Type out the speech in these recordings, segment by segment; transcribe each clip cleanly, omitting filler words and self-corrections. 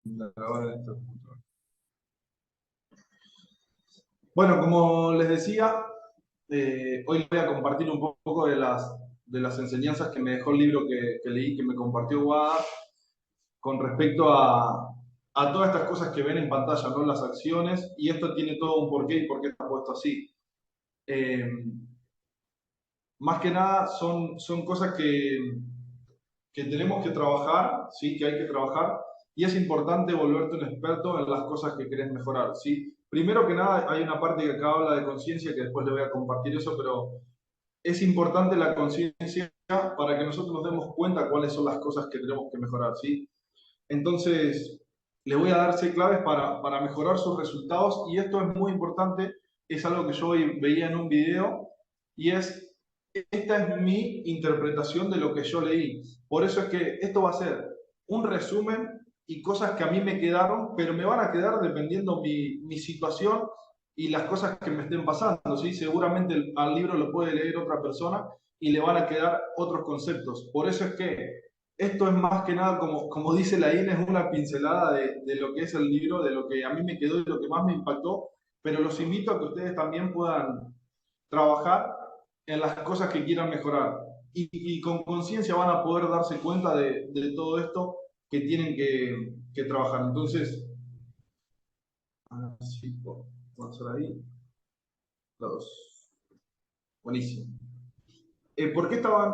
Grabar esto. Bueno, como les decía, hoy les voy a compartir un poco de las enseñanzas que me dejó el libro que leí, que me compartió Guada, con respecto a todas estas cosas que ven en pantalla, ¿no? Las acciones, y esto tiene todo un porqué y por qué está puesto así. Eh, Más que nada son cosas que tenemos que trabajar, ¿sí? Que hay que trabajar, y es importante volverte un experto en las cosas que querés mejorar, ¿sí? Primero que nada, hay una parte que acá habla de conciencia, que después le voy a compartir eso, pero es importante la conciencia para que nosotros nos demos cuenta cuáles son las cosas que tenemos que mejorar, ¿sí? Entonces, le voy a dar 6 claves para mejorar sus resultados, y esto es muy importante, es algo que yo hoy veía en un video, y esta es mi interpretación de lo que yo leí. Por eso es que esto va a ser un resumen y cosas que a mí me quedaron, pero me van a quedar dependiendo mi situación y las cosas que me estén pasando, ¿sí? Seguramente al libro lo puede leer otra persona y le van a quedar otros conceptos. Por eso es que esto es más que nada, como dice la INE, es una pincelada de lo que es el libro, de lo que a mí me quedó y lo que más me impactó, pero los invito a que ustedes también puedan trabajar en las cosas que quieran mejorar. Y con conciencia van a poder darse cuenta de todo esto que tienen que trabajar. Entonces, sí, vamos a ver ahí. Los, buenísimo. ¿Por qué estaban?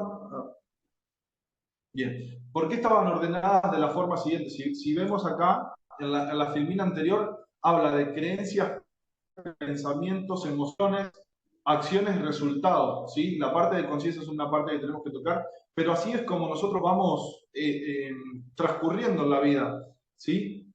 Bien. ¿Por qué estaban ordenadas de la forma siguiente? Si vemos acá, en la filmina anterior, habla de creencias, pensamientos, emociones, acciones y resultados, ¿sí? La parte de conciencia es una parte que tenemos que tocar, pero así es como nosotros vamos transcurriendo en la vida, ¿sí?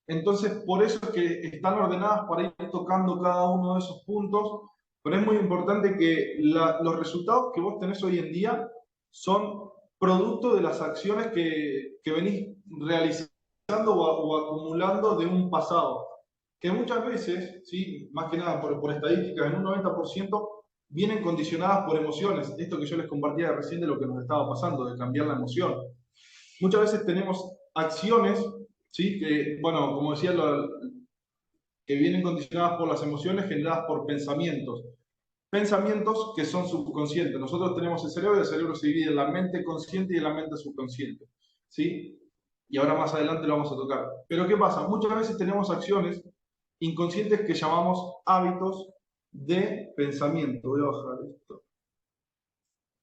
Entonces, por eso es que están ordenadas para ir tocando cada uno de esos puntos, pero es muy importante que los resultados que vos tenés hoy en día son producto de las acciones que venís realizando o acumulando de un pasado, que muchas veces, ¿sí? Más que nada por estadísticas, en un 90% vienen condicionadas por emociones. Esto que yo les compartía recién de lo que nos estaba pasando, de cambiar la emoción. Muchas veces tenemos acciones, ¿sí? Que, bueno, como decía, que vienen condicionadas por las emociones generadas por pensamientos. Pensamientos que son subconscientes. Nosotros tenemos el cerebro se divide en la mente consciente y en la mente subconsciente, ¿sí? Y ahora más adelante lo vamos a tocar. Pero ¿qué pasa? Muchas veces tenemos acciones inconscientes que llamamos hábitos de pensamiento. Voy a bajar esto.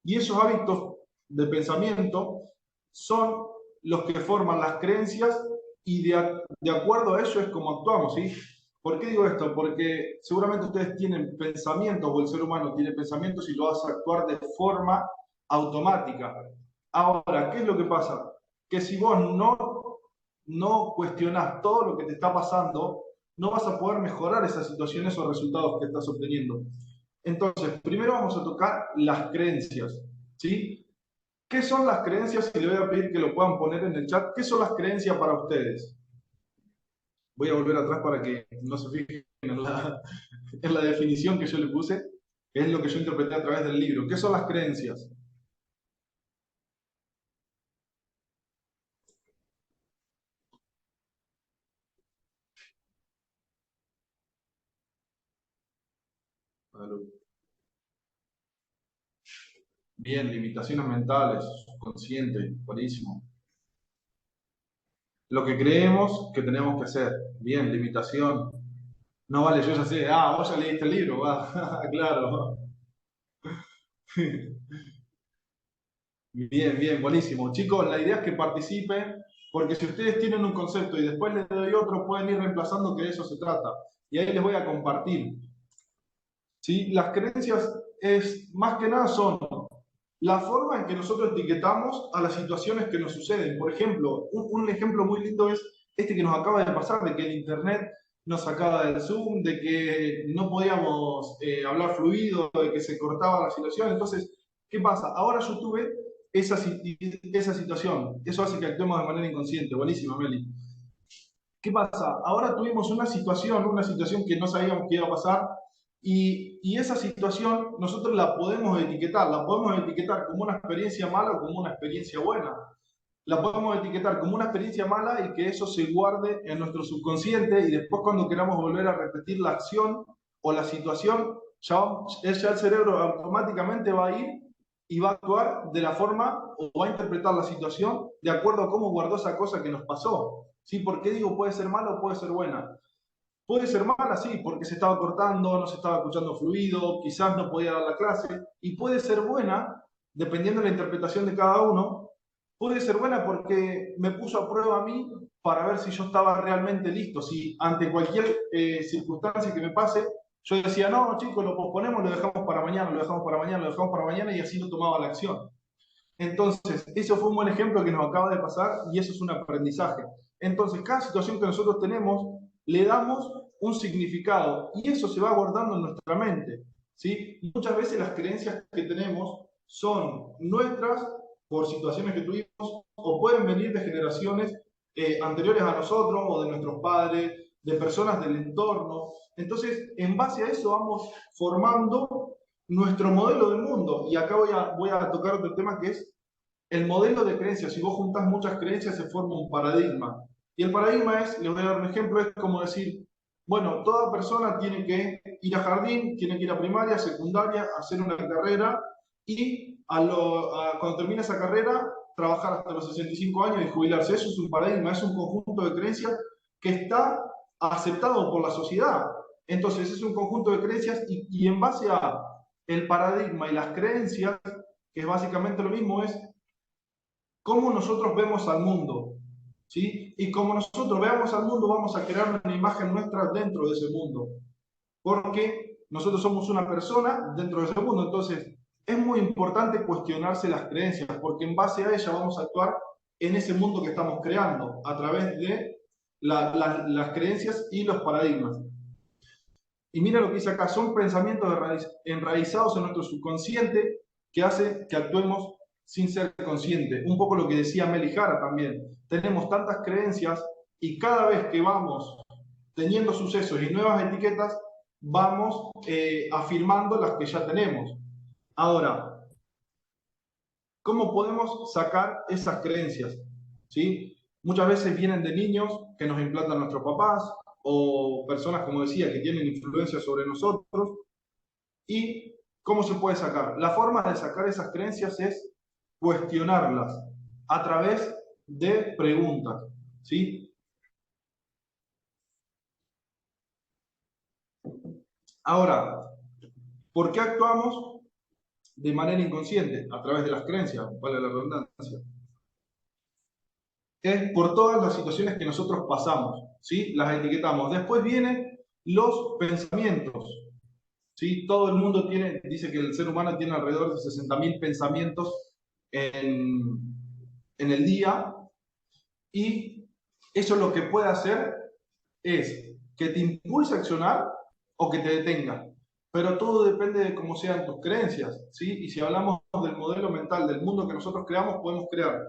Y esos hábitos de pensamiento son los que forman las creencias, y de acuerdo a eso es como actuamos, ¿sí? ¿Por qué digo esto? Porque seguramente ustedes tienen pensamientos, o el ser humano tiene pensamientos y lo hace actuar de forma automática. Ahora, ¿qué es lo que pasa? Que si vos no cuestionás todo lo que te está pasando, no vas a poder mejorar esas situaciones o resultados que estás obteniendo. Entonces, primero vamos a tocar las creencias, ¿sí? ¿Qué son las creencias? Y le voy a pedir que lo puedan poner en el chat. ¿Qué son las creencias para ustedes? Voy a volver atrás para que no se fijen en la definición que yo le puse, que es lo que yo interpreté a través del libro. ¿Qué son las creencias? Bien, limitaciones mentales, subconsciente, buenísimo. Lo que creemos que tenemos que hacer. Bien, limitación. No vale, yo ya sé. Ah, vos ya leíste el libro, va. Claro. Bien, bien, buenísimo. Chicos, la idea es que participen, porque si ustedes tienen un concepto y después les doy otro, pueden ir reemplazando, que de eso se trata. Y ahí les voy a compartir. ¿Sí? Las creencias más que nada son la forma en que nosotros etiquetamos a las situaciones que nos suceden. Por ejemplo, un ejemplo muy lindo es este que nos acaba de pasar, de que el Internet nos sacaba del Zoom, de que no podíamos hablar fluido, de que se cortaba la situación. Entonces, ¿qué pasa? Ahora yo tuve esa situación. Eso hace que actuemos de manera inconsciente. Buenísimo, Meli. ¿Qué pasa? Ahora tuvimos una situación que no sabíamos que iba a pasar, y esa situación nosotros la podemos etiquetar como una experiencia mala o como una experiencia buena. la podemos etiquetar como una experiencia mala y que eso se guarde en nuestro subconsciente y después cuando queramos volver a repetir la acción o la situación, ya el cerebro automáticamente va a ir y va a actuar de la forma o va a interpretar la situación de acuerdo a cómo guardó esa cosa que nos pasó. ¿Sí? ¿Por qué digo puede ser mala o puede ser buena? Puede ser mala, sí, porque se estaba cortando, no se estaba escuchando fluido, quizás no podía dar la clase, y puede ser buena, dependiendo de la interpretación de cada uno, puede ser buena porque me puso a prueba a mí para ver si yo estaba realmente listo, si ante cualquier circunstancia que me pase, yo decía, no, chicos, lo posponemos, lo dejamos para mañana, lo dejamos para mañana, lo dejamos para mañana, y así no tomaba la acción. Entonces, eso fue un buen ejemplo que nos acaba de pasar y eso es un aprendizaje. Entonces, cada situación que nosotros tenemos, le damos un significado y eso se va guardando en nuestra mente. ¿Sí? Muchas veces las creencias que tenemos son nuestras por situaciones que tuvimos o pueden venir de generaciones anteriores a nosotros o de nuestros padres, de personas del entorno. Entonces, en base a eso vamos formando nuestro modelo del mundo. Y acá voy a tocar otro tema que es el modelo de creencias. Si vos juntás muchas creencias, se forma un paradigma. Y el paradigma es, les voy a dar un ejemplo, es como decir, bueno, toda persona tiene que ir a jardín, tiene que ir a primaria, secundaria, hacer una carrera y cuando termine esa carrera, trabajar hasta los 65 años y jubilarse. Eso es un paradigma, es un conjunto de creencias que está aceptado por la sociedad. Entonces, es un conjunto de creencias y en base a el paradigma y las creencias, que es básicamente lo mismo, es cómo nosotros vemos al mundo, ¿sí? Y como nosotros veamos al mundo, vamos a crear una imagen nuestra dentro de ese mundo, porque nosotros somos una persona dentro de ese mundo. Entonces, es muy importante cuestionarse las creencias, porque en base a ellas vamos a actuar en ese mundo que estamos creando, a través de las creencias y los paradigmas. Y mira lo que dice acá, son pensamientos enraizados en nuestro subconsciente que hace que actuemos sin ser conscientes. Un poco lo que decía Meli Jara también. Tenemos tantas creencias y cada vez que vamos teniendo sucesos y nuevas etiquetas, vamos afirmando las que ya tenemos. Ahora, ¿cómo podemos sacar esas creencias? ¿Sí? Muchas veces vienen de niños que nos implantan nuestros papás o personas, como decía, que tienen influencia sobre nosotros. ¿Y cómo se puede sacar? La forma de sacar esas creencias es cuestionarlas a través de preguntas. ¿Sí? Ahora, ¿por qué actuamos de manera inconsciente? A través de las creencias, vale la redundancia. Es por todas las situaciones que nosotros pasamos, ¿sí? Las etiquetamos. Después vienen los pensamientos, ¿sí? Todo el mundo dice que el ser humano tiene alrededor de 60.000 pensamientos en, en el día, y eso lo que puede hacer es que te impulse a accionar o que te detenga. Pero todo depende de cómo sean tus creencias, ¿sí? Y si hablamos del modelo mental, del mundo que nosotros creamos, podemos crear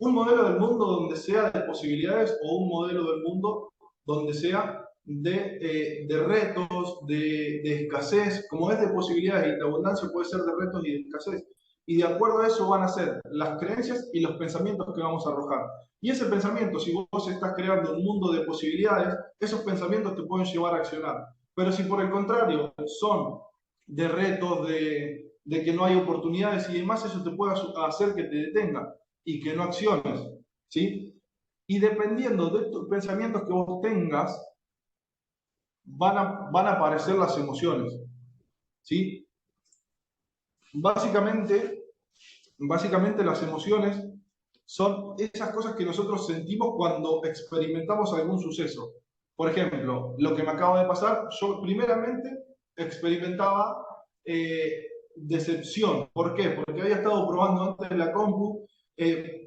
un modelo del mundo donde sea de posibilidades o un modelo del mundo donde sea de retos, de escasez. Como es de posibilidades y de abundancia, puede ser de retos y de escasez. Y de acuerdo a eso van a ser las creencias y los pensamientos que vamos a arrojar. Y ese pensamiento, si vos estás creando un mundo de posibilidades, esos pensamientos te pueden llevar a accionar. Pero si por el contrario son de retos, de que no hay oportunidades y demás, eso te puede hacer que te detenga y que no acciones. ¿Sí? Y dependiendo de estos pensamientos que vos tengas, van a aparecer las emociones. ¿Sí? Básicamente, básicamente las emociones son esas cosas que nosotros sentimos cuando experimentamos algún suceso. Por ejemplo, lo que me acaba de pasar, yo primeramente experimentaba decepción. ¿Por qué? Porque había estado probando antes la compu,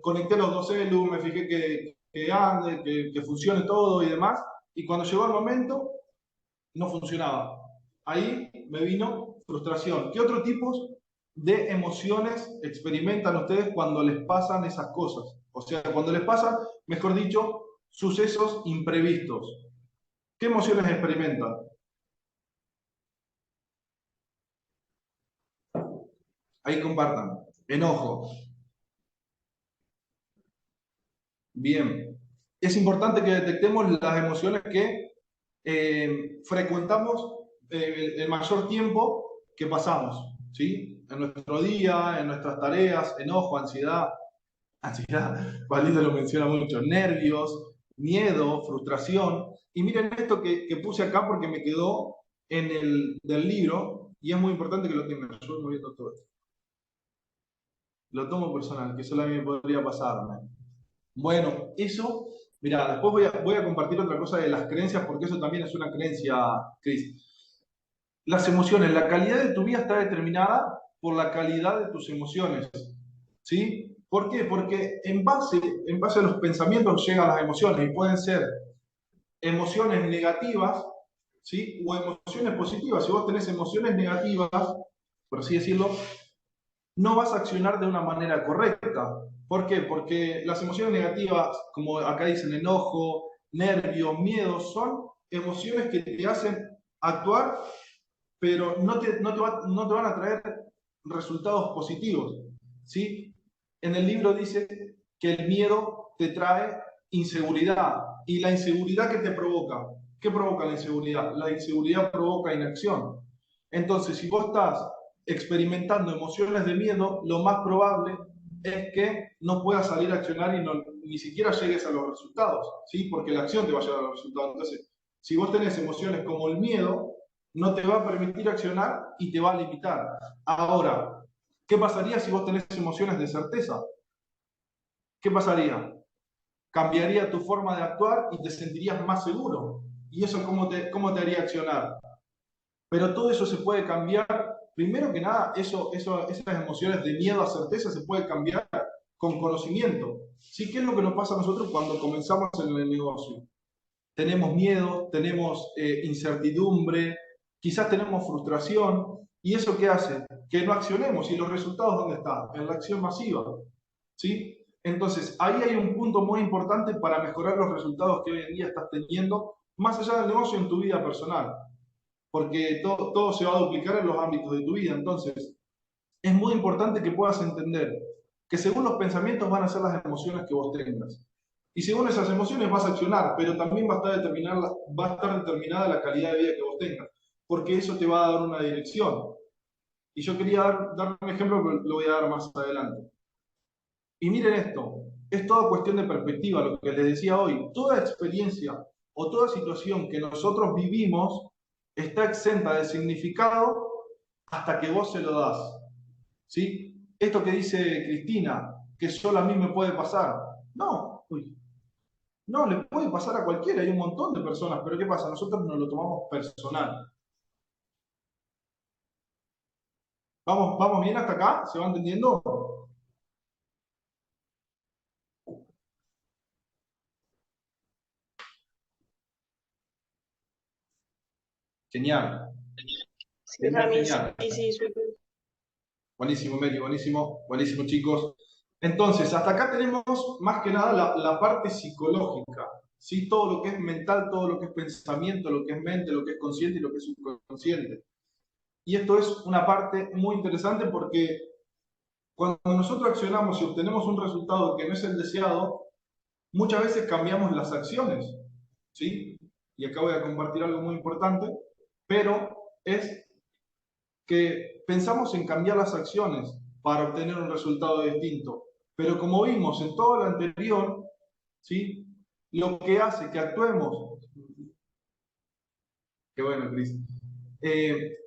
conecté los dos celus, me fijé que ande, que funcione todo y demás, y cuando llegó el momento, no funcionaba. Ahí me vino frustración. ¿Qué otros tipos de emociones experimentan ustedes cuando les pasan esas cosas? O sea, cuando les pasan, mejor dicho, sucesos imprevistos. ¿Qué emociones experimentan? Ahí compartan. Enojo, Bien. Es importante que detectemos las emociones que frecuentamos el mayor tiempo que pasamos, ¿sí? En nuestro día, en nuestras tareas, enojo, ansiedad, Valito lo menciona mucho, nervios, miedo, frustración. Y miren esto que puse acá porque me quedó en el del libro y es muy importante que lo tengan. Yo voy moviendo todo esto. Lo tomo personal, que solo a mí me podría pasarme. Bueno, eso, mira, después voy a compartir otra cosa de las creencias, porque eso también es una creencia, Cris. Las emociones, la calidad de tu vida está determinada por la calidad de tus emociones, ¿sí? ¿Por qué? Porque en base a los pensamientos llegan las emociones y pueden ser emociones negativas, ¿sí? O emociones positivas. Si vos tenés emociones negativas, por así decirlo, no vas a accionar de una manera correcta. ¿Por qué? Porque las emociones negativas, como acá dicen enojo, nervio, miedo, son emociones que te hacen actuar, pero no te van a traer resultados positivos. ¿Sí? En el libro dice que el miedo te trae inseguridad. ¿Y la inseguridad qué te provoca? ¿Qué provoca la inseguridad? La inseguridad provoca inacción. Entonces, si vos estás experimentando emociones de miedo, lo más probable es que no puedas salir a accionar y ni siquiera llegues a los resultados, ¿sí? Porque la acción te va a llevar a los resultados. Entonces, si vos tenés emociones como el miedo, no te va a permitir accionar y te va a limitar. Ahora, ¿qué pasaría si vos tenés emociones de certeza? ¿Qué pasaría? Cambiaría tu forma de actuar y te sentirías más seguro. ¿Y eso cómo te haría accionar? Pero todo eso se puede cambiar. Primero que nada, esas emociones de miedo a certeza se puede cambiar con conocimiento. ¿Sí? ¿Qué es lo que nos pasa a nosotros cuando comenzamos en el negocio? Tenemos miedo, tenemos incertidumbre, quizás tenemos frustración, ¿y eso qué hace? Que no accionemos. ¿Y los resultados dónde están? En la acción masiva. ¿Sí? Entonces, ahí hay un punto muy importante para mejorar los resultados que hoy en día estás teniendo, más allá del negocio en tu vida personal, porque todo se va a duplicar en los ámbitos de tu vida. Entonces, es muy importante que puedas entender que según los pensamientos van a ser las emociones que vos tengas. Y según esas emociones vas a accionar, pero también va a estar determinada la calidad de vida que vos tengas, porque eso te va a dar una dirección. Y yo quería dar un ejemplo, pero lo voy a dar más adelante. Y miren esto, es toda cuestión de perspectiva, lo que les decía hoy. Toda experiencia o toda situación que nosotros vivimos está exenta de significado hasta que vos se lo das. ¿Sí? Esto que dice Cristina, que solo a mí me puede pasar. No, no, le puede pasar a cualquiera, hay un montón de personas, pero ¿qué pasa? Nosotros nos lo tomamos personal. ¿Vamos bien hasta acá? ¿Se va entendiendo? Genial, Sí, genial, para mí sí, genial. sí, súper. Buenísimo, Mary, buenísimo, buenísimo, chicos. Entonces, hasta acá tenemos más que nada la parte psicológica, ¿sí? Todo lo que es mental, todo lo que es pensamiento, lo que es mente, lo que es consciente y lo que es subconsciente. Y esto es una parte muy interesante porque cuando nosotros accionamos y obtenemos un resultado que no es el deseado, muchas veces cambiamos las acciones, ¿sí? Y acá voy a compartir algo muy importante, pero es que pensamos en cambiar las acciones para obtener un resultado distinto. Pero como vimos en todo lo anterior, ¿sí? Lo que hace que actuemos, qué bueno, Cris, eh,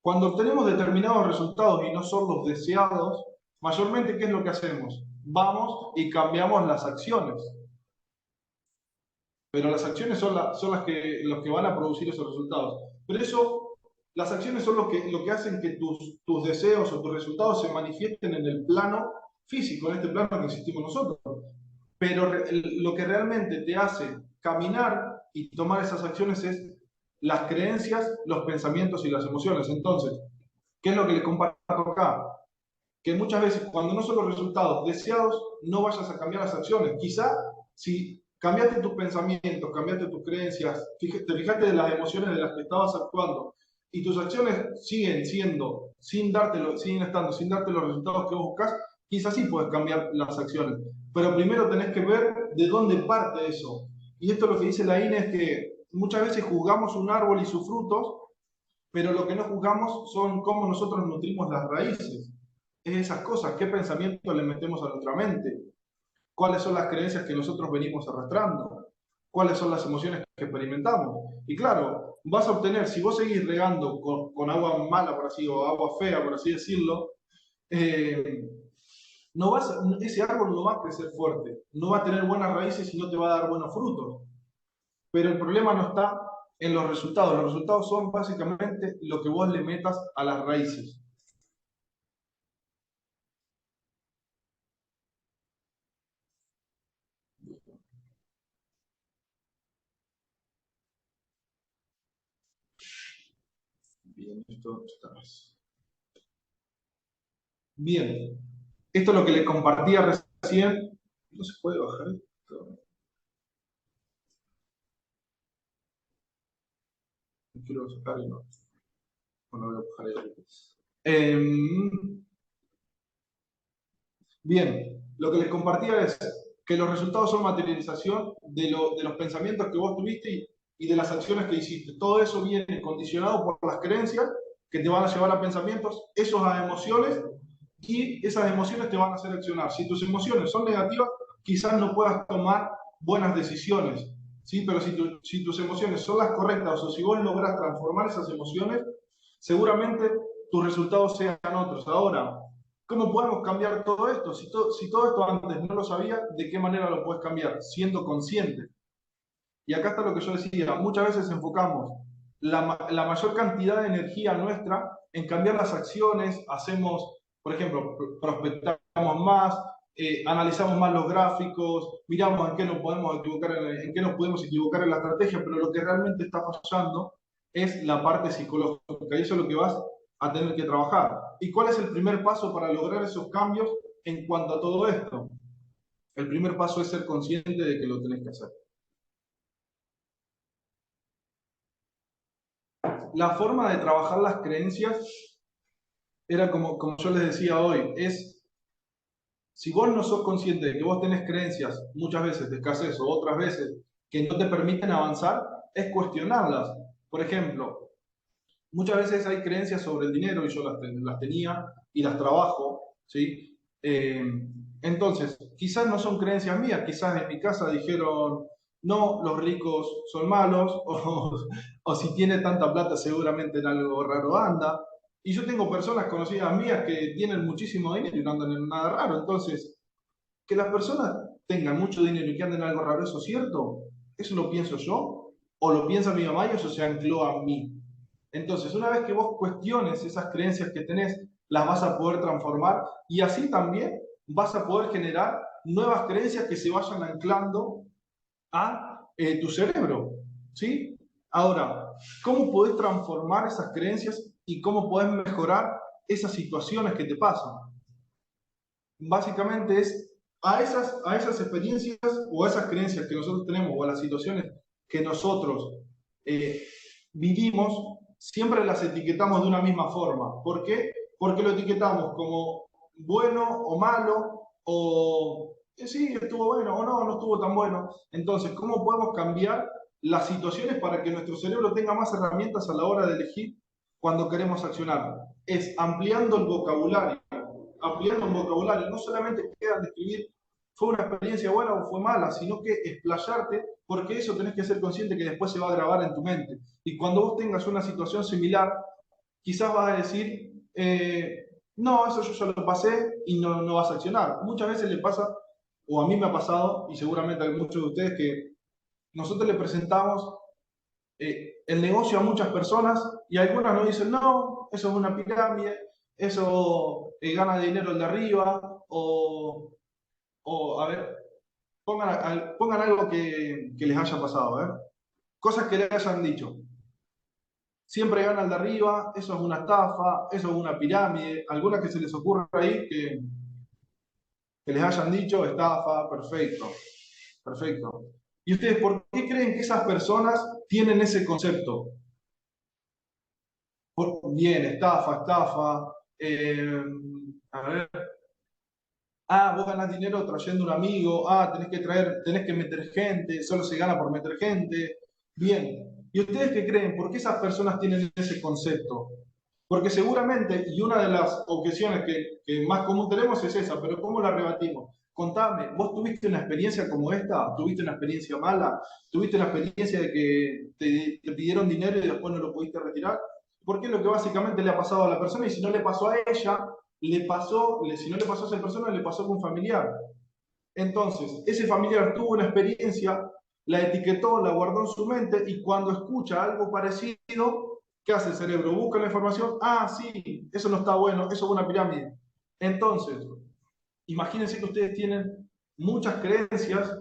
cuando obtenemos determinados resultados y no son los deseados, mayormente, ¿qué es lo que hacemos? Vamos y cambiamos las acciones. Pero las acciones son los que van a producir esos resultados. Pero eso, las acciones son lo que hacen que tus deseos o tus resultados se manifiesten en el plano físico, en este plano que existimos nosotros. Pero lo que realmente te hace caminar y tomar esas acciones es las creencias, los pensamientos y las emociones. Entonces, ¿qué es lo que les comparto acá? Que muchas veces cuando no son los resultados deseados, no vayas a cambiar las acciones. Quizá si cambiaste tus pensamientos, cambiaste tus creencias, te fijaste de las emociones de las que estabas actuando y tus acciones siguen siendo, sin darte los resultados que vos buscas, quizás sí puedes cambiar las acciones, pero primero tenés que ver de dónde parte eso. Y esto lo que dice la INE es que muchas veces juzgamos un árbol y sus frutos, pero lo que no juzgamos son cómo nosotros nutrimos las raíces. Es esas cosas, qué pensamiento le metemos a nuestra mente, cuáles son las creencias que nosotros venimos arrastrando, cuáles son las emociones que experimentamos. Y claro, vas a obtener, si vos seguís regando con agua mala, por así, o agua fea, por así decirlo, eh, no vas, ese árbol no va a crecer fuerte, no va a tener buenas raíces y no te va a dar buenos frutos. Pero el problema no está en los resultados son básicamente lo que vos le metas a las raíces. Bien, esto está. Bien, esto es lo que le compartía recién. No se puede bajar esto. No quiero sacar y no. Bueno, voy a bajar ahí. Bien, lo que les compartía es que los resultados son materialización de los pensamientos que vos tuviste y de las acciones que hiciste. Todo eso viene condicionado por las creencias que te van a llevar a pensamientos, esos a emociones, y esas emociones te van a hacer accionar. Si tus emociones son negativas, quizás no puedas tomar buenas decisiones, ¿sí? Pero si tus emociones son las correctas o si vos lográs transformar esas emociones, seguramente tus resultados sean otros. Ahora, ¿cómo podemos cambiar todo esto? Si todo esto antes no lo sabía, ¿de qué manera lo puedes cambiar? Siendo consciente. Y acá está lo que yo decía, muchas veces enfocamos la mayor cantidad de energía nuestra en cambiar las acciones, hacemos, por ejemplo, prospectamos más, analizamos más los gráficos, miramos en qué nos podemos equivocar, en qué nos podemos equivocar en la estrategia, pero lo que realmente está fallando es la parte psicológica, y eso es lo que vas a tener que trabajar. ¿Y cuál es el primer paso para lograr esos cambios en cuanto a todo esto? El primer paso es ser consciente de que lo tenés que hacer. La forma de trabajar las creencias era como yo les decía hoy, es si vos no sos consciente de que vos tenés creencias muchas veces de escasez o otras veces que no te permiten avanzar, es cuestionarlas. Por ejemplo, muchas veces hay creencias sobre el dinero y yo las tenía y las trabajo, ¿sí? Entonces, quizás no son creencias mías, quizás en mi casa dijeron, no, los ricos son malos, o si tiene tanta plata seguramente en algo raro anda. Y yo tengo personas conocidas mías que tienen muchísimo dinero y no andan en nada raro. Entonces, que las personas tengan mucho dinero y que anden en algo raro, ¿eso es cierto? ¿Eso lo pienso yo? ¿O lo piensa mi mamá y eso se ancló a mí? Entonces, una vez que vos cuestiones esas creencias que tenés, las vas a poder transformar y así también vas a poder generar nuevas creencias que se vayan anclando a tu cerebro. ¿Sí? Ahora, ¿cómo podés transformar esas creencias y cómo podés mejorar esas situaciones que te pasan? Básicamente es a esas experiencias o a esas creencias que nosotros tenemos o a las situaciones que nosotros eh, vivimos, siempre las etiquetamos de una misma forma. ¿Por qué? Porque lo etiquetamos como bueno o malo, o sí, estuvo bueno, o no, no estuvo tan bueno. Entonces, ¿cómo podemos cambiar las situaciones para que nuestro cerebro tenga más herramientas a la hora de elegir cuando queremos accionar? Es ampliando el vocabulario, ampliando el vocabulario. No solamente queda describir fue una experiencia buena o fue mala, sino que explayarte, porque eso tenés que ser consciente que después se va a grabar en tu mente. Y cuando vos tengas una situación similar, quizás vas a decir, no, eso yo ya lo pasé y no vas a accionar. Muchas veces le pasa, o a mí me ha pasado, y seguramente a muchos de ustedes, que nosotros le presentamos el negocio a muchas personas y algunas nos dicen, no, eso es una pirámide, eso gana dinero el de arriba, o a ver, pongan algo que les haya pasado, ¿eh? Cosas que les hayan dicho. Siempre gana el de arriba, eso es una estafa, eso es una pirámide, alguna que se les ocurra ahí que les hayan dicho, estafa, perfecto, perfecto. ¿Y ustedes por qué creen que esas personas tienen ese concepto? Bien, estafa, estafa, a ver, Ah, vos ganás dinero trayendo un amigo, ah, tenés que meter gente, solo se gana por meter gente. Bien. ¿Y ustedes qué creen? ¿Por qué esas personas tienen ese concepto? Porque seguramente, y una de las objeciones que más común tenemos es esa, pero ¿cómo la rebatimos? Contame, ¿vos tuviste una experiencia como esta? ¿Tuviste una experiencia mala? ¿Tuviste la experiencia de que te pidieron dinero y después no lo pudiste retirar? Porque es lo que básicamente le ha pasado a la persona, y si no le pasó a ella, si no le pasó a esa persona, le pasó con un familiar. Entonces, ese familiar tuvo una experiencia, la etiquetó, la guardó en su mente, y cuando escucha algo parecido, ¿qué hace el cerebro? Busca la información, ah, sí, eso no está bueno, eso es una pirámide. Entonces, imagínense que ustedes tienen muchas creencias,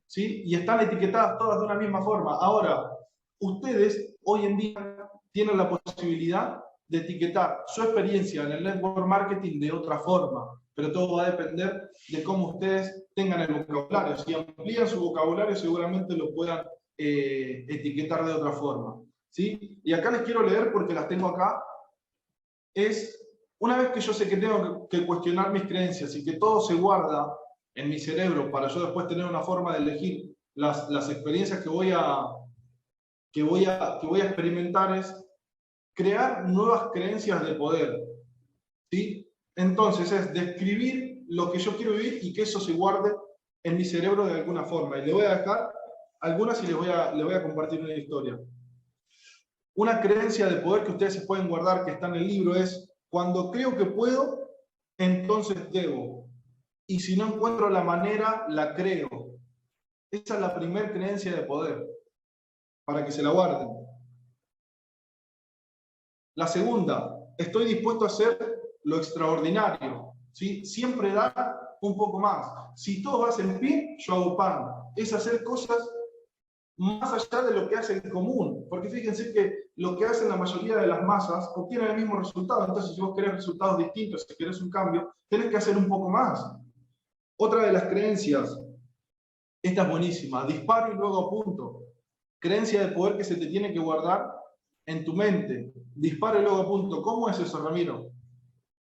¿sí? Y están etiquetadas todas de una misma forma. Ahora, ustedes hoy en día tienen la posibilidad de etiquetar su experiencia en el network marketing de otra forma, pero todo va a depender de cómo ustedes tengan el vocabulario. Si amplían su vocabulario, seguramente lo puedan etiquetar de otra forma, ¿sí? Y acá les quiero leer, porque las tengo acá, es una vez que yo sé que tengo que cuestionar mis creencias y que todo se guarda en mi cerebro para yo después tener una forma de elegir las experiencias que voy a experimentar, es crear nuevas creencias de poder, ¿sí? Entonces es describir lo que yo quiero vivir y que eso se guarde en mi cerebro de alguna forma. Y le voy a dejar algunas y le voy a compartir una historia. Una creencia de poder que ustedes se pueden guardar, que está en el libro, es: cuando creo que puedo, entonces debo. Y si no encuentro la manera, la creo. Esa es la primera creencia de poder, para que se la guarden. La segunda: estoy dispuesto a hacer lo extraordinario, ¿sí? Siempre dar un poco más. Si todos hacen pin, yo hago pan. Es hacer cosas más allá de lo que hace el común, porque fíjense que lo que hacen la mayoría de las masas obtienen el mismo resultado. Entonces, si vos querés resultados distintos, si querés un cambio, tenés que hacer un poco más. Otra de las creencias, esta es buenísima: disparo y luego apunto. Creencia de poder que se te tiene que guardar en tu mente. Disparo y luego apunto. ¿Cómo es eso, Ramiro?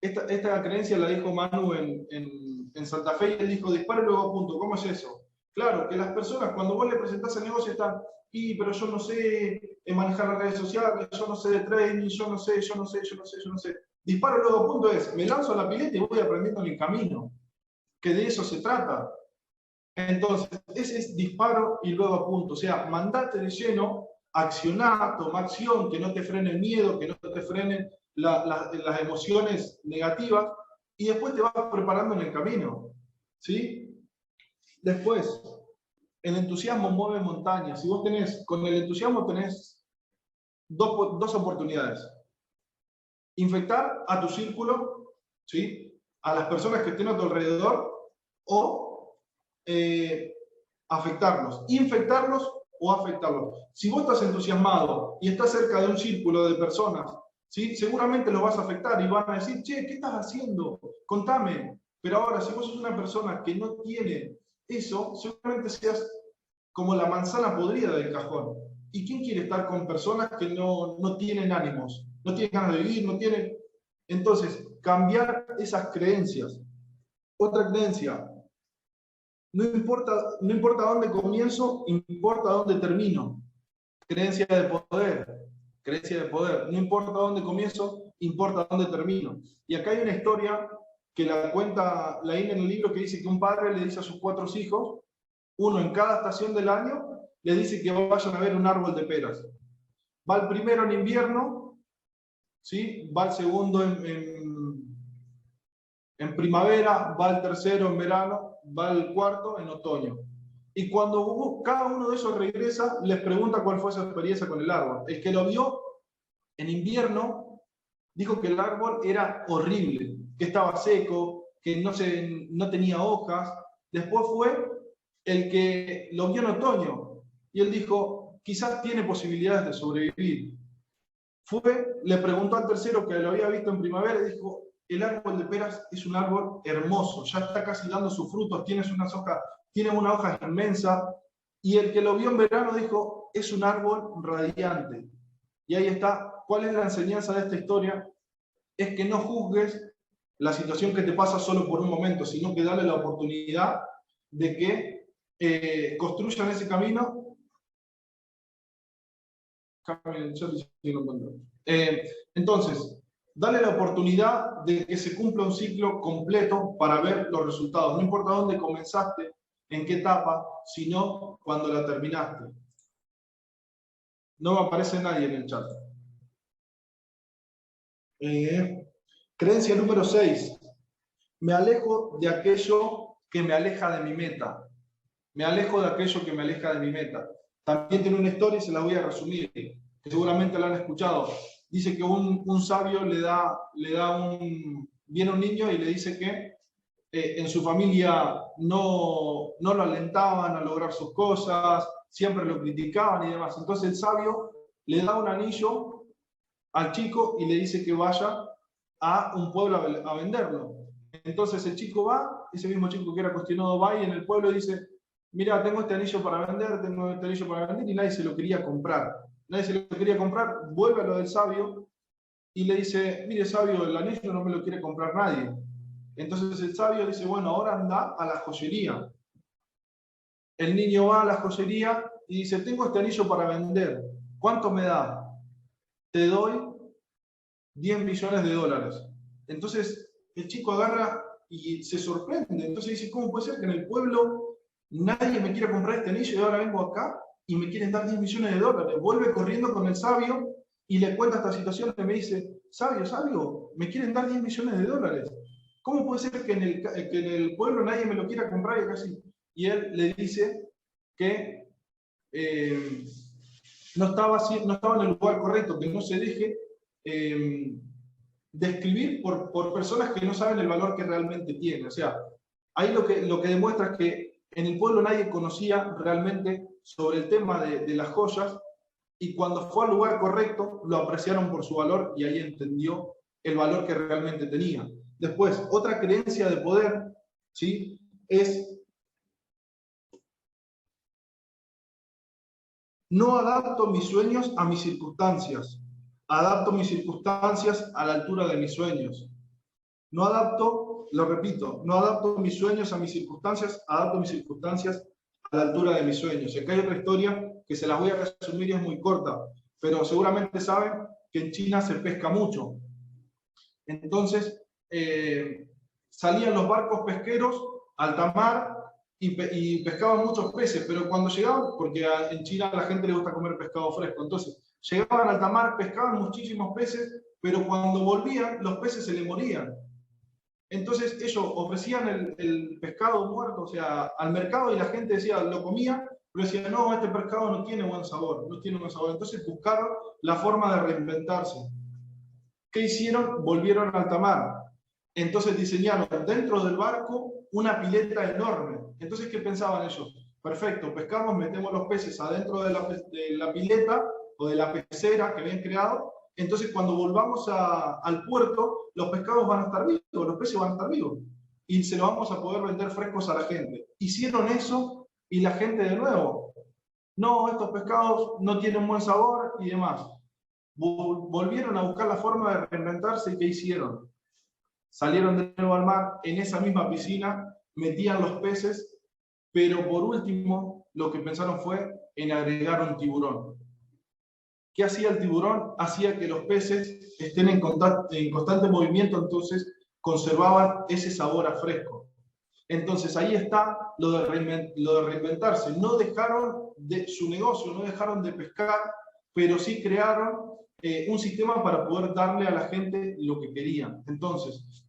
Esta creencia la dijo Manu en Santa Fe, y él dijo: disparo y luego apunto. ¿Cómo es eso? Claro, que las personas, cuando vos le presentás el negocio, están: pero yo no sé manejar las redes sociales, yo no sé de trading, yo no sé. Disparo y luego apunto es: me lanzo a la pileta y voy aprendiendo en el camino, que de eso se trata. Entonces, ese es disparo y luego apunto. O sea, mandate de lleno, accionar, toma acción, que no te frene el miedo, que no te frenen las emociones negativas, y después te vas preparando en el camino, ¿sí? Después, el entusiasmo mueve montañas. Si vos tenés, con el entusiasmo tenés dos oportunidades: infectar a tu círculo, ¿sí? A las personas que estén a tu alrededor, o afectarlos, infectarlos o afectarlos. Si vos estás entusiasmado y estás cerca de un círculo de personas, ¿sí? Seguramente los vas a afectar y van a decir: che, ¿qué estás haciendo? Contame. Pero ahora, si vos sos una persona que no tiene eso, seguramente seas como la manzana podrida del cajón. ¿Y quién quiere estar con personas que no tienen ánimos, no tienen ganas de vivir, no tienen? Entonces, cambiar esas creencias. Otra creencia: no importa dónde comienzo, importa dónde termino. Creencia de poder, creencia de poder. No importa dónde comienzo, importa dónde termino. Y acá hay una historia que la cuenta Laín en el libro, que dice que un padre le dice a sus 4 hijos, uno en cada estación del año, le dice que vayan a ver un árbol de peras. Va el primero en invierno, ¿sí? Va el segundo en primavera, va el tercero en verano, va el cuarto en otoño. Y cuando cada uno de esos regresa, les pregunta cuál fue su experiencia con el árbol. El que lo vio en invierno dijo que el árbol era horrible, que estaba seco, que no tenía hojas. Después fue el que lo vio en otoño y él dijo: quizás tiene posibilidades de sobrevivir. Le preguntó al tercero, que lo había visto en primavera, y dijo: el árbol de peras es un árbol hermoso, ya está casi dando sus frutos, tiene una hoja inmensa. Y el que lo vio en verano dijo: es un árbol radiante. Y ahí está. ¿Cuál es la enseñanza de esta historia? Es que no juzgues la situación que te pasa solo por un momento, sino que dale la oportunidad de que construyan ese camino. Entonces, dale la oportunidad de que se cumpla un ciclo completo para ver los resultados. No importa dónde comenzaste, en qué etapa, sino cuando la terminaste. No me aparece nadie en el chat. Creencia número 6. Me alejo de aquello que me aleja de mi meta. Me alejo de aquello que me aleja de mi meta. También tiene una historia y se la voy a resumir, que seguramente la han escuchado. Dice que un sabio viene un niño y le dice que en su familia no lo alentaban a lograr sus cosas, siempre lo criticaban y demás. Entonces el sabio le da un anillo al chico y le dice que vaya a un pueblo a venderlo. Entonces el chico va, ese mismo chico que era cuestionado va y en el pueblo dice: mira, tengo este anillo para vender, y nadie se lo quería comprar. Nadie se lo quería comprar, vuelve a lo del sabio y le dice: mire, sabio, el anillo no me lo quiere comprar nadie. Entonces el sabio dice: bueno, ahora anda a la joyería. El niño va a la joyería y dice: tengo este anillo para vender, ¿cuánto me da? Te doy 10 millones de dólares. Entonces el chico agarra y se sorprende. Entonces dice: ¿cómo puede ser que en el pueblo nadie me quiera comprar este anillo y ahora vengo acá y me quieren dar 10 millones de dólares? Vuelve corriendo con el sabio y le cuenta esta situación y me dice: sabio, me quieren dar 10 millones de dólares. ¿Cómo puede ser que en el pueblo nadie me lo quiera comprar y acá sí? Y él le dice que no estaba en el lugar correcto, que no se deje describir por personas que no saben el valor que realmente tiene. O sea, ahí lo que demuestra es que en el pueblo nadie conocía realmente sobre el tema de las joyas, y cuando fue al lugar correcto lo apreciaron por su valor y ahí entendió el valor que realmente tenía. Después, otra creencia de poder, ¿sí?, es: no adapto mis sueños a mis circunstancias, adapto mis circunstancias a la altura de mis sueños. No adapto, lo repito, no adapto mis sueños a mis circunstancias, adapto mis circunstancias a la altura de mis sueños. Y acá hay otra historia que se las voy a resumir y es muy corta, pero seguramente saben que en China se pesca mucho. Entonces, salían los barcos pesqueros a alta mar y pescaban muchos peces, pero cuando llegaban, porque en China a la gente le gusta comer pescado fresco, entonces llegaban a alta mar, pescaban muchísimos peces, pero cuando volvían los peces se le morían. Entonces ellos ofrecían el pescado muerto, o sea, al mercado, y la gente decía, lo comía, pero decía: no, este pescado no tiene buen sabor, no tiene buen sabor. Entonces buscaron la forma de reinventarse. ¿Qué hicieron? Volvieron a alta mar. Entonces diseñaron dentro del barco una pileta enorme. Entonces, ¿qué pensaban ellos? Perfecto, pescamos, metemos los peces adentro de la pileta o de la pecera que habían creado. Entonces, cuando volvamos al puerto, los pescados van a estar vivos, los peces van a estar vivos. Y se los vamos a poder vender frescos a la gente. Hicieron eso y la gente de nuevo: no, estos pescados no tienen buen sabor y demás. Volvieron a buscar la forma de reinventarse. ¿Y qué hicieron? Salieron de nuevo al mar, en esa misma piscina, metían los peces, pero por último lo que pensaron fue en agregar un tiburón. ¿Qué hacía el tiburón? Hacía que los peces estén en constante movimiento, entonces conservaban ese sabor a fresco. Entonces ahí está lo de reinventarse. No dejaron de su negocio, no dejaron de pescar, pero sí crearon un sistema para poder darle a la gente lo que querían. Entonces,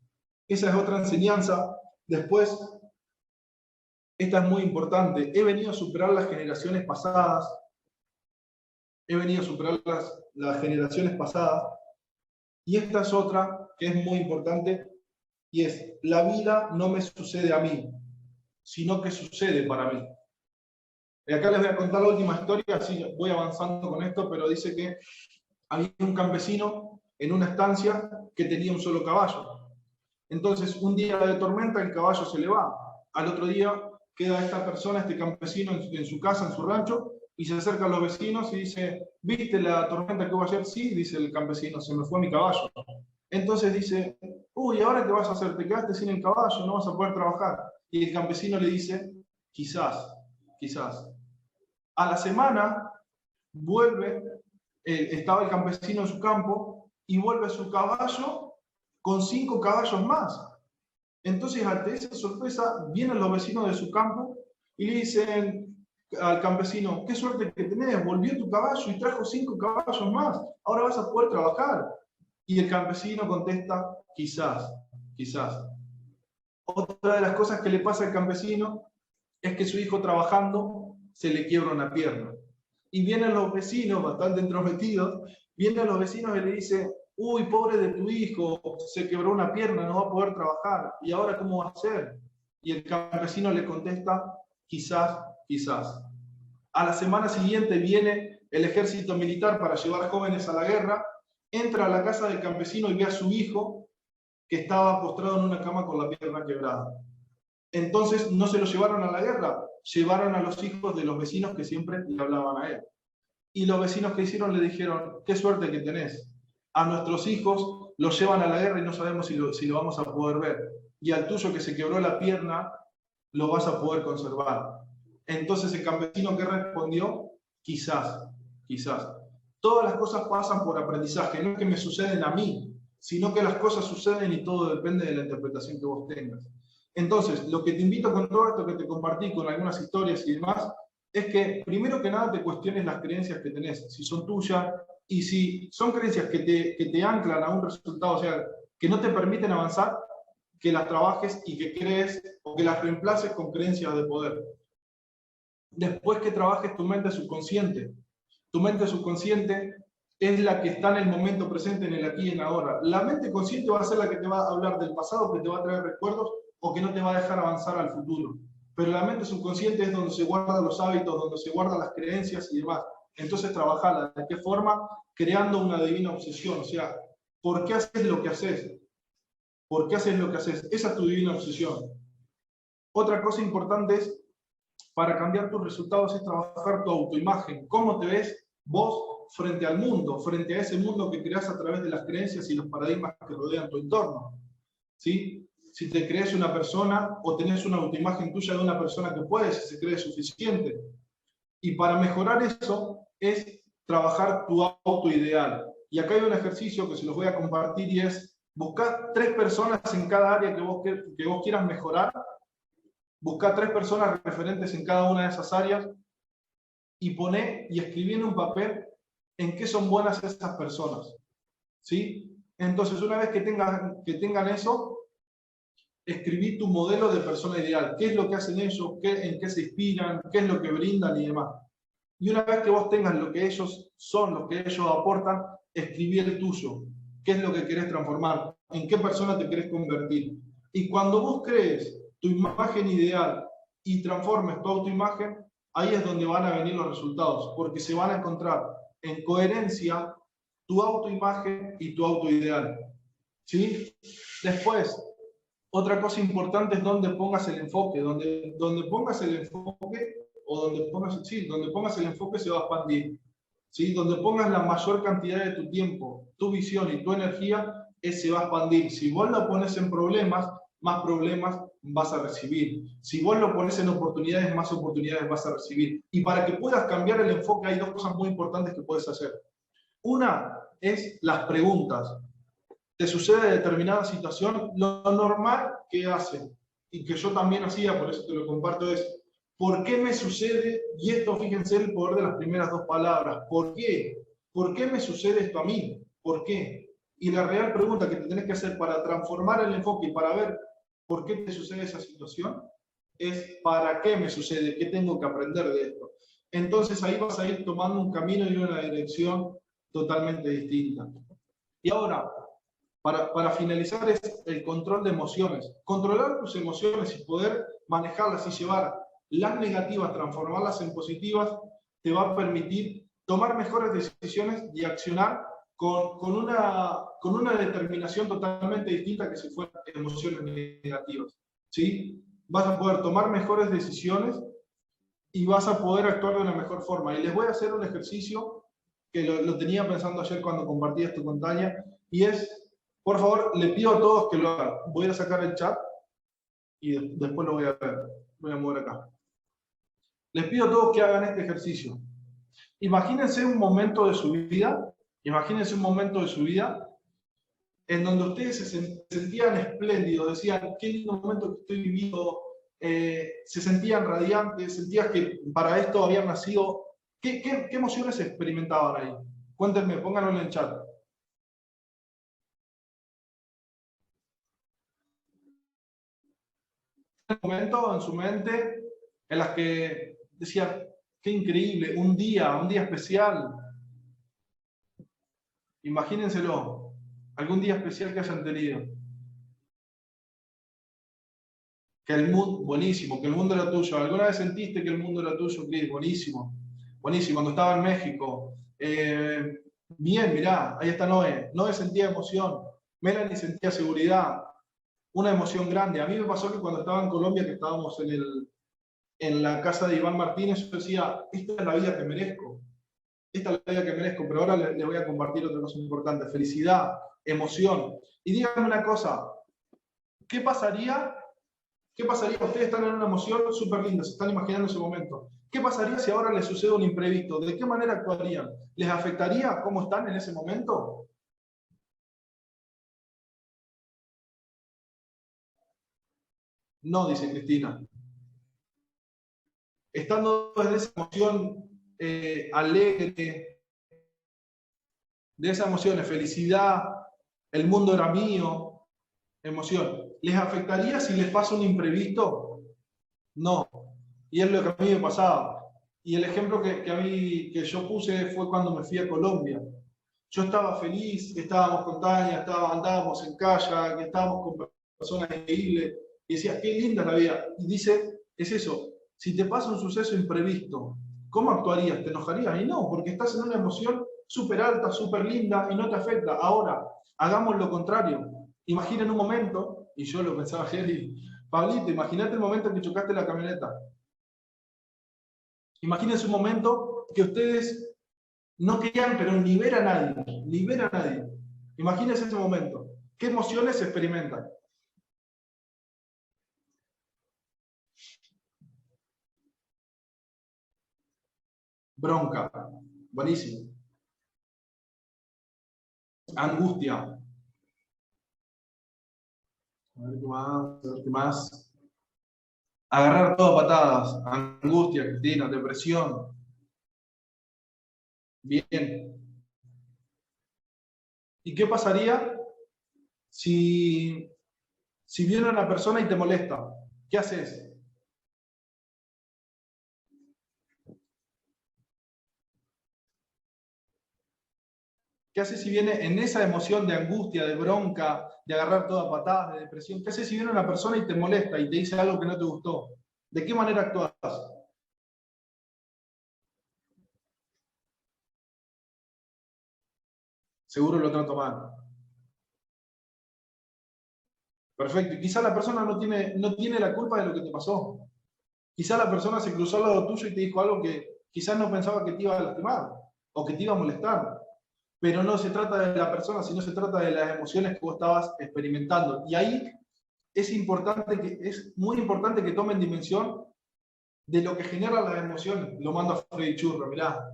esa es otra enseñanza. Después, esta es muy importante: he venido a superar las generaciones pasadas. He venido a superar las generaciones pasadas. Y esta es otra que es muy importante, y es: la vida no me sucede a mí, sino que sucede para mí. Y acá les voy a contar la última historia, así voy avanzando con esto, pero dice que había un campesino en una estancia que tenía un solo caballo. Entonces, un día de tormenta, el caballo se le va. Al otro día queda esta persona, este campesino, en su casa, en su rancho, y se acercan los vecinos y dice: ¿viste la tormenta que hubo ayer? Sí, dice el campesino, se me fue mi caballo. Entonces dice: uy, ¿ahora qué vas a hacer? Te quedaste sin el caballo, no vas a poder trabajar. Y el campesino le dice, quizás, quizás. A la semana vuelve, estaba el campesino en su campo y vuelve su caballo con 5 caballos más. Entonces, ante esa sorpresa, vienen los vecinos de su campo y le dicen al campesino, qué suerte que tenés, volvió tu caballo y trajo 5 caballos más, ahora vas a poder trabajar. Y el campesino contesta, quizás, quizás. Otra de las cosas que le pasa al campesino es que su hijo trabajando se le quiebra una pierna. Y vienen los vecinos, bastante entrometidos, vienen los vecinos y le dicen, uy, pobre de tu hijo, se quebró una pierna, no va a poder trabajar, ¿y ahora cómo va a hacer? Y el campesino le contesta, quizás, quizás. A la semana siguiente viene el ejército militar para llevar jóvenes a la guerra, entra a la casa del campesino y ve a su hijo que estaba postrado en una cama con la pierna quebrada. Entonces no se lo llevaron a la guerra, llevaron a los hijos de los vecinos que siempre le hablaban a él. Y los vecinos que hicieron le dijeron, qué suerte que tenés. A nuestros hijos los llevan a la guerra y no sabemos si lo vamos a poder ver. Y al tuyo que se quebró la pierna, lo vas a poder conservar. Entonces el campesino que respondió, quizás, quizás. Todas las cosas pasan por aprendizaje, no es que me suceden a mí, sino que las cosas suceden y todo depende de la interpretación que vos tengas. Entonces, lo que te invito con todo esto que te compartí, con algunas historias y demás, es que primero que nada te cuestiones las creencias que tenés, si son tuyas, y si son creencias que te anclan a un resultado, o sea, que no te permiten avanzar, que las trabajes y que crees, o que las reemplaces con creencias de poder. Después que trabajes tu mente subconsciente. Tu mente subconsciente es la que está en el momento presente, en el aquí y en ahora. La mente consciente va a ser la que te va a hablar del pasado, que te va a traer recuerdos o que no te va a dejar avanzar al futuro. Pero la mente subconsciente es donde se guardan los hábitos, donde se guardan las creencias y demás. Entonces, trabajarla. ¿De qué forma? Creando una divina obsesión. O sea, ¿por qué haces lo que haces? ¿Por qué haces lo que haces? Esa es tu divina obsesión. Otra cosa importante es, para cambiar tus resultados, es trabajar tu autoimagen. ¿Cómo te ves vos frente al mundo? Frente a ese mundo que creas a través de las creencias y los paradigmas que rodean tu entorno. ¿Sí? Si te crees una persona o tenés una autoimagen tuya de una persona que puede, si se cree suficiente. Y para mejorar eso es trabajar tu autoideal. Y acá hay un ejercicio que se los voy a compartir y es buscar 3 personas en cada área que vos quieras mejorar. Busca 3 personas referentes en cada una de esas áreas y poné y escribí en un papel en qué son buenas esas personas. ¿Sí? Entonces, una vez que tengan eso, escribí tu modelo de persona ideal. ¿Qué es lo que hacen ellos? ¿En qué se inspiran? ¿Qué es lo que brindan y demás? Y una vez que vos tengas lo que ellos son, lo que ellos aportan, escribí el tuyo. ¿Qué es lo que querés transformar? ¿En qué persona te querés convertir? Y cuando vos crees tu imagen ideal y transformes tu autoimagen, ahí es donde van a venir los resultados, porque se van a encontrar en coherencia tu autoimagen y tu autoideal. ¿Sí? Después, otra cosa importante es donde pongas el enfoque. Donde pongas el enfoque, o donde pongas el enfoque se va a expandir. ¿Sí? Donde pongas la mayor cantidad de tu tiempo, tu visión y tu energía, se va a expandir. Si vos lo pones en problemas, más problemas vas a recibir. Si vos lo pones en oportunidades, más oportunidades vas a recibir. Y para que puedas cambiar el enfoque, hay 2 cosas muy importantes que puedes hacer. Una es las preguntas. Te sucede determinada situación, lo normal que hacen, y que yo también hacía, por eso te lo comparto, es ¿por qué me sucede? Y esto, fíjense el poder de las primeras 2 palabras. ¿Por qué? ¿Por qué me sucede esto a mí? ¿Por qué? Y la real pregunta que te tenés que hacer para transformar el enfoque y para ver por qué te sucede esa situación es ¿para qué me sucede? ¿Qué tengo que aprender de esto? Entonces ahí vas a ir tomando un camino y una dirección totalmente distinta. Y ahora, para finalizar, es el control de emociones. Controlar tus emociones y poder manejarlas y llevar las negativas, transformarlas en positivas, te va a permitir tomar mejores decisiones y accionar con una determinación totalmente distinta que si fueran emociones negativas. ¿Sí? Vas a poder tomar mejores decisiones y vas a poder actuar de una mejor forma. Y les voy a hacer un ejercicio que lo tenía pensando ayer cuando compartí esto con Tania, y es Por favor, le pido a todos que lo hagan. Voy a sacar el chat y después lo voy a ver. Voy a mover acá. Les pido a todos que hagan este ejercicio. Imagínense un momento de su vida, en donde ustedes se sentían espléndidos, decían, qué lindo momento que estoy viviendo, se sentían radiantes, sentías que para esto habían nacido. ¿Qué emociones experimentaban ahí? Cuéntenme, pónganlo en el chat. Un momento en su mente en las que decían, qué increíble, un día especial. Imagínenselo, algún día especial que hayan tenido. Que el mundo, buenísimo, que el mundo era tuyo. ¿Alguna vez sentiste que el mundo era tuyo, Cris? Buenísimo, buenísimo. Cuando estaba en México. Bien, mirá, ahí está Noé. Noé sentía emoción. Melanie sentía seguridad. Una emoción grande. A mí me pasó que cuando estaba en Colombia, que estábamos en la casa de Iván Martínez, yo decía, esta es la vida que merezco. Esta es la vida que merezco. Pero ahora les voy a compartir otra cosa importante. Felicidad, emoción. Y díganme una cosa. ¿Qué pasaría? ¿Qué pasaría? Ustedes están en una emoción súper linda, se están imaginando ese momento. ¿Qué pasaría si ahora les sucede un imprevisto? ¿De qué manera actuarían? ¿Les afectaría cómo están en ese momento? No, dice Cristina. Estando desde esa emoción alegre, de esa emoción de felicidad, el mundo era mío, emoción. ¿Les afectaría si les pasa un imprevisto? No. Y es lo que a mí me pasaba. Y el ejemplo que yo puse fue cuando me fui a Colombia. Yo estaba feliz, estábamos con Tania, andábamos en kayak, estábamos con personas increíbles, y decía, qué linda la vida. Y dice, es eso, si te pasa un suceso imprevisto, ¿cómo actuarías? ¿Te enojarías? Y no, porque estás en una emoción súper alta, súper linda y no te afecta. Ahora, hagamos lo contrario. Imaginen un momento, y yo lo pensaba ayer, y Pablito, imagínate el momento en que chocaste la camioneta. Imagínense un momento que ustedes no querían, pero ni ver a nadie, ni ver a nadie. Imagínense ese momento. ¿Qué emociones se experimentan? Bronca. Buenísimo. Angustia. A ver qué más, a ver qué más. Agarrar todo a patadas. Angustia, Cristina, depresión. Bien. ¿Y qué pasaría si viene una persona y te molesta? ¿Qué haces? ¿Qué haces si viene en esa emoción de angustia, de bronca, de agarrar todo a patadas, de depresión? ¿Qué haces si viene una persona y te molesta y te dice algo que no te gustó? ¿De qué manera actúas? Seguro lo trato mal. Perfecto. Y quizá la persona no tiene la culpa de lo que te pasó. Quizá la persona se cruzó al lado tuyo y te dijo algo que quizás no pensaba que te iba a lastimar o que te iba a molestar. Pero no se trata de la persona, sino se trata de las emociones que vos estabas experimentando. Y ahí es muy importante que tomen dimensión de lo que generan las emociones. Lo mando a Freddy Churro, mirá.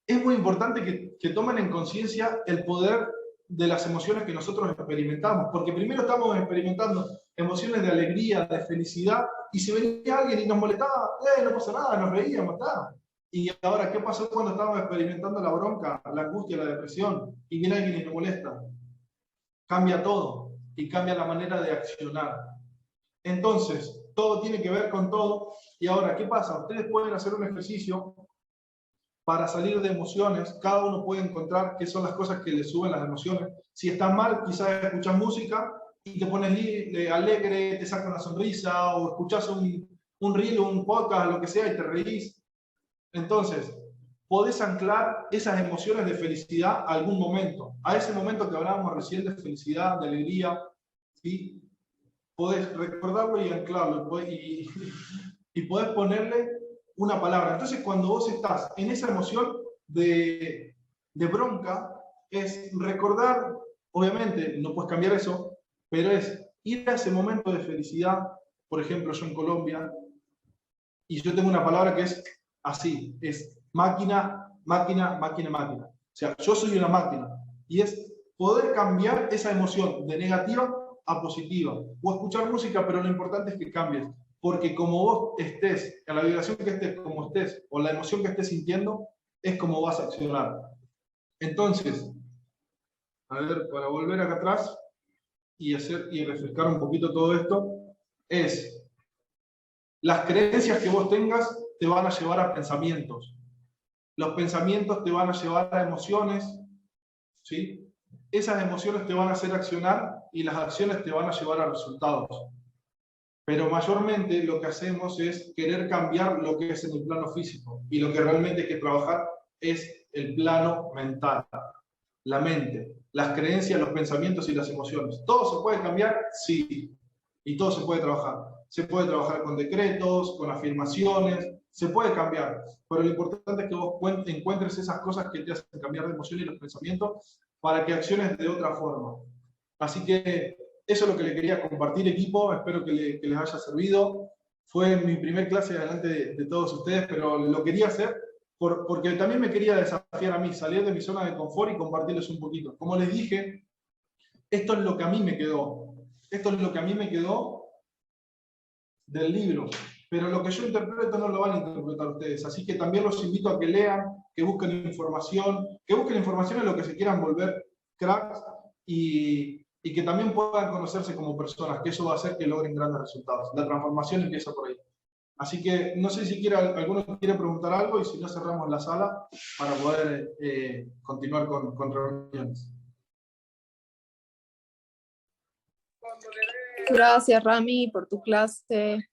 Es muy importante que tomen en conciencia el poder de las emociones que nosotros experimentamos, porque primero estamos experimentando emociones de alegría, de felicidad, y si venía alguien y nos molestaba, no pasa nada, nos reíamos, está. Y ahora, ¿qué pasó cuando estamos experimentando la bronca, la angustia, la depresión, y viene alguien y nos molesta? Cambia todo, y cambia la manera de accionar. Entonces, todo tiene que ver con todo, y ahora, ¿qué pasa? Ustedes pueden hacer un ejercicio para salir de emociones. Cada uno puede encontrar qué son las cosas que le suben las emociones. Si estás mal, quizás escuchas música y te pones alegre, te saca una sonrisa, o escuchas un reel, un podcast, lo que sea, y te reís. Entonces, podés anclar esas emociones de felicidad a algún momento, a ese momento que hablábamos recién de felicidad, de alegría, ¿sí? Podés recordarlo y anclarlo, y podés ponerle una palabra. Entonces, cuando vos estás en esa emoción de bronca, es recordar Obviamente no puedes cambiar eso, pero es ir a ese momento de felicidad. Por ejemplo, yo en Colombia, y yo tengo una palabra que es así, es máquina, máquina, máquina, máquina. O sea, yo soy una máquina, y es poder cambiar esa emoción de negativa a positiva, o escuchar música, pero lo importante es que cambies, porque como vos estés, en la vibración que estés, como estés, o la emoción que estés sintiendo, es como vas a accionar. Entonces, a ver, para volver acá atrás y hacer y refrescar un poquito todo esto, es las creencias que vos tengas te van a llevar a pensamientos. Los pensamientos te van a llevar a emociones, ¿sí? Esas emociones te van a hacer accionar y las acciones te van a llevar a resultados. Pero mayormente lo que hacemos es querer cambiar lo que es en el plano físico. Y lo que realmente hay que trabajar es el plano mental, la mente, las creencias, los pensamientos y las emociones. ¿Todo se puede cambiar? Sí. Y todo se puede trabajar. Se puede trabajar con decretos, con afirmaciones, se puede cambiar. Pero lo importante es que vos encuentres esas cosas que te hacen cambiar de emoción y los pensamientos para que acciones de otra forma. Así que eso es lo que le quería compartir, equipo. Espero que les haya servido. Fue mi primer clase delante de todos ustedes, pero lo quería hacer porque también me quería desafiar a mí, salir de mi zona de confort y compartirles un poquito. Como les dije, esto es lo que a mí me quedó. Esto es lo que a mí me quedó del libro. Pero lo que yo interpreto no lo van a interpretar ustedes. Así que también los invito a que lean, que busquen información en lo que se quieran volver cracks y que también puedan conocerse como personas, que eso va a hacer que logren grandes resultados. La transformación empieza por ahí. Así que no sé si alguno quiere preguntar algo y si no cerramos la sala para poder continuar con reuniones. Gracias, Rami, por tu clase.